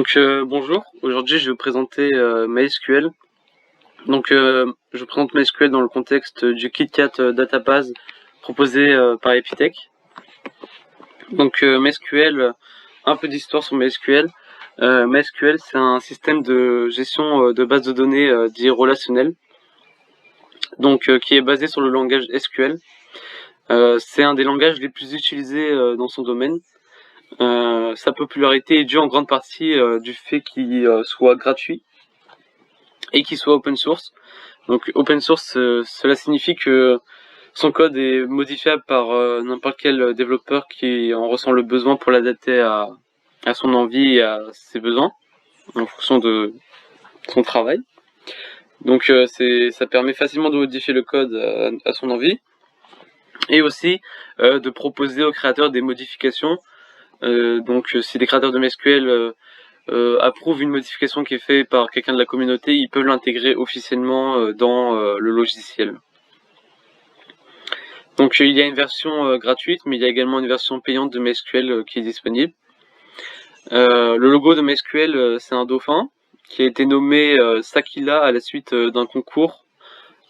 Bonjour, aujourd'hui je vais vous présenter MySQL. Je présente MySQL dans le contexte du KitKat Database proposé par Epitech. MySQL, un peu d'histoire sur MySQL. MySQL, c'est un système de gestion de base de données dit relationnel, qui est basé sur le langage SQL. C'est un des langages les plus utilisés dans son domaine. Sa popularité est due en grande partie du fait qu'il soit gratuit et qu'il soit open source. Donc open source, cela signifie que son code est modifiable par n'importe quel développeur qui en ressent le besoin pour l'adapter à son envie et à ses besoins en fonction de son travail. Ça permet facilement de modifier le code à son envie et aussi de proposer aux créateurs des modifications. Si les créateurs de MySQL approuvent une modification qui est faite par quelqu'un de la communauté, ils peuvent l'intégrer officiellement dans le logiciel. Il y a une version gratuite, mais il y a également une version payante de MySQL qui est disponible. Le logo de MySQL, c'est un dauphin qui a été nommé Sakila à la suite d'un concours.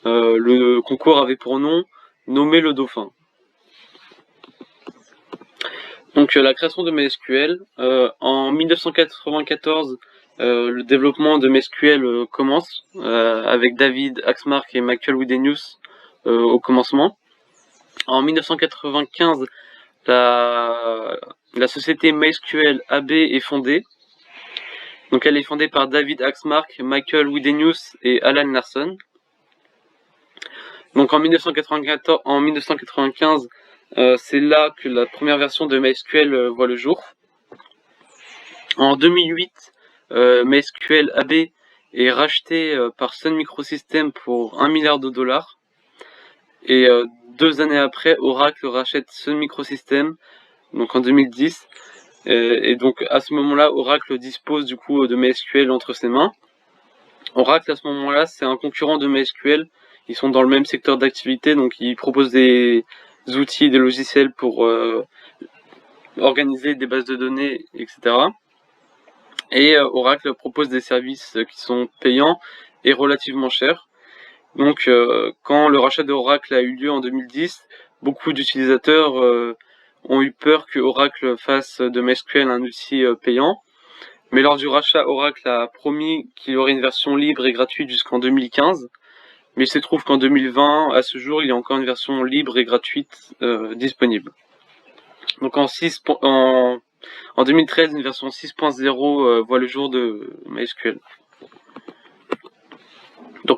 Le concours avait pour nom Nommer le dauphin. La création de MySQL. En 1994, le développement de MySQL commence avec David Axmark et Michael Widenius au commencement. En 1995, la société MySQL AB est fondée. Elle est fondée par David Axmark, Michael Widenius et Alan Larson. En 1995, c'est là que la première version de MySQL voit le jour. En 2008, MySQL AB est racheté par Sun Microsystems pour $1 milliard. Et 2 années après, Oracle rachète Sun Microsystems, en 2010. À ce moment-là, Oracle dispose du coup de MySQL entre ses mains. Oracle, à ce moment-là, c'est un concurrent de MySQL. Ils sont dans le même secteur d'activité, donc ils proposent des outils, des logiciels pour organiser des bases de données, etc. Et Oracle propose des services qui sont payants et relativement chers. Quand le rachat d'Oracle a eu lieu en 2010, beaucoup d'utilisateurs ont eu peur que Oracle fasse de MySQL un outil payant. Mais lors du rachat, Oracle a promis qu'il y aurait une version libre et gratuite jusqu'en 2015. Mais il se trouve qu'en 2020, à ce jour, il y a encore une version libre et gratuite disponible. En 2013, une version 6.0 voit le jour de MySQL.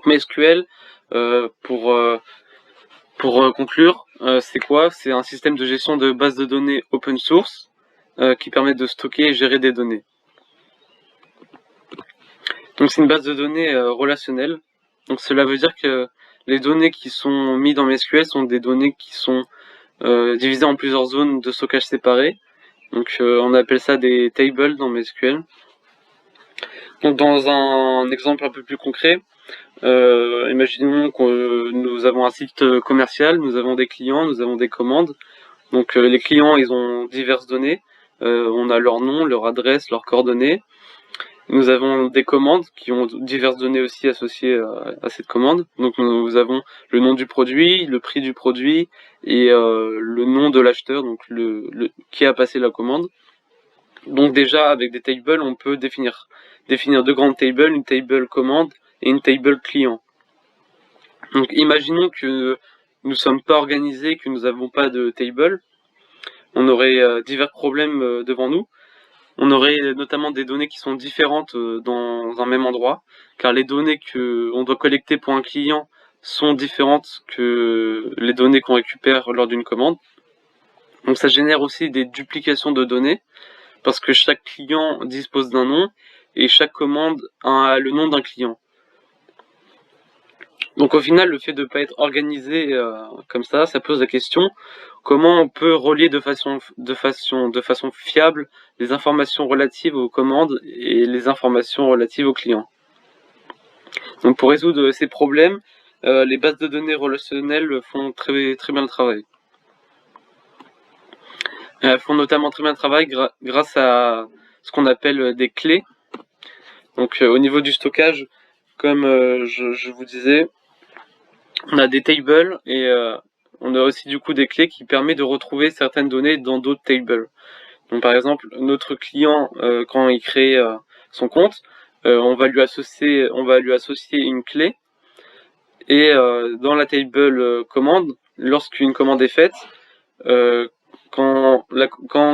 MySQL, pour conclure, c'est quoi? C'est un système de gestion de bases de données open source qui permet de stocker et gérer des données. C'est une base de données relationnelle. Cela veut dire que les données qui sont mises dans MySQL sont des données qui sont divisées en plusieurs zones de stockage séparées. On appelle ça des tables dans MySQL. Dans un exemple un peu plus concret, imaginons que nous avons un site commercial, nous avons des clients, nous avons des commandes. Les clients, ils ont diverses données. On a leur nom, leur adresse, leurs coordonnées. Nous avons des commandes qui ont diverses données aussi associées à cette commande. Nous avons le nom du produit, le prix du produit et le nom de l'acheteur, qui a passé la commande. Déjà avec des tables, on peut définir 2 grandes tables, une table commande et une table client. Imaginons que nous ne sommes pas organisés, que nous n'avons pas de table. On aurait divers problèmes devant nous. On aurait notamment des données qui sont différentes dans un même endroit, car les données qu'on doit collecter pour un client sont différentes que les données qu'on récupère lors d'une commande. Ça génère aussi des duplications de données, parce que chaque client dispose d'un nom et chaque commande a le nom d'un client. Au final, le fait de ne pas être organisé comme ça pose la question comment on peut relier de façon fiable les informations relatives aux commandes et les informations relatives aux clients. Pour résoudre ces problèmes, les bases de données relationnelles font très, très bien le travail. Elles font notamment très bien le travail grâce à ce qu'on appelle des clés. Donc au niveau du stockage, comme je vous disais, on a des tables et on a aussi du coup des clés qui permettent de retrouver certaines données dans d'autres tables. Donc par exemple, notre client, quand il crée son compte, on va lui associer une clé, et dans la table commande, lorsqu'une commande est faite, quand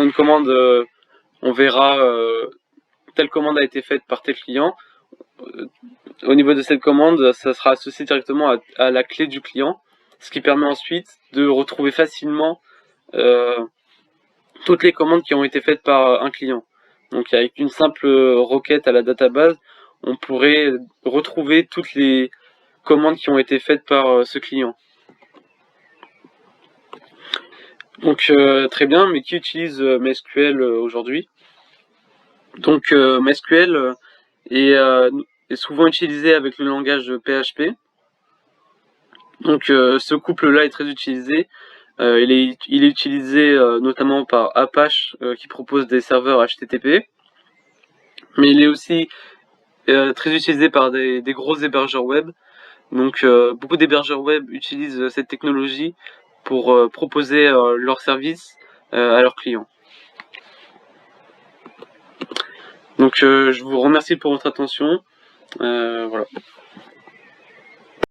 une commande, on verra telle commande a été faite par tel client, au niveau de cette commande, ça sera associé directement à la clé du client, ce qui permet ensuite de retrouver facilement toutes les commandes qui ont été faites par un client. Donc avec une simple requête à la database, on pourrait retrouver toutes les commandes qui ont été faites par ce client. Donc très bien, mais qui utilise MySQL aujourd'hui? Donc MySQL est souvent utilisé avec le langage PHP. Donc ce couple-là est très utilisé. Il est utilisé notamment par Apache qui propose des serveurs HTTP. Mais il est aussi très utilisé par des gros hébergeurs web. Donc beaucoup d'hébergeurs web utilisent cette technologie pour proposer leurs services à leurs clients. Donc je vous remercie pour votre attention. Voilà.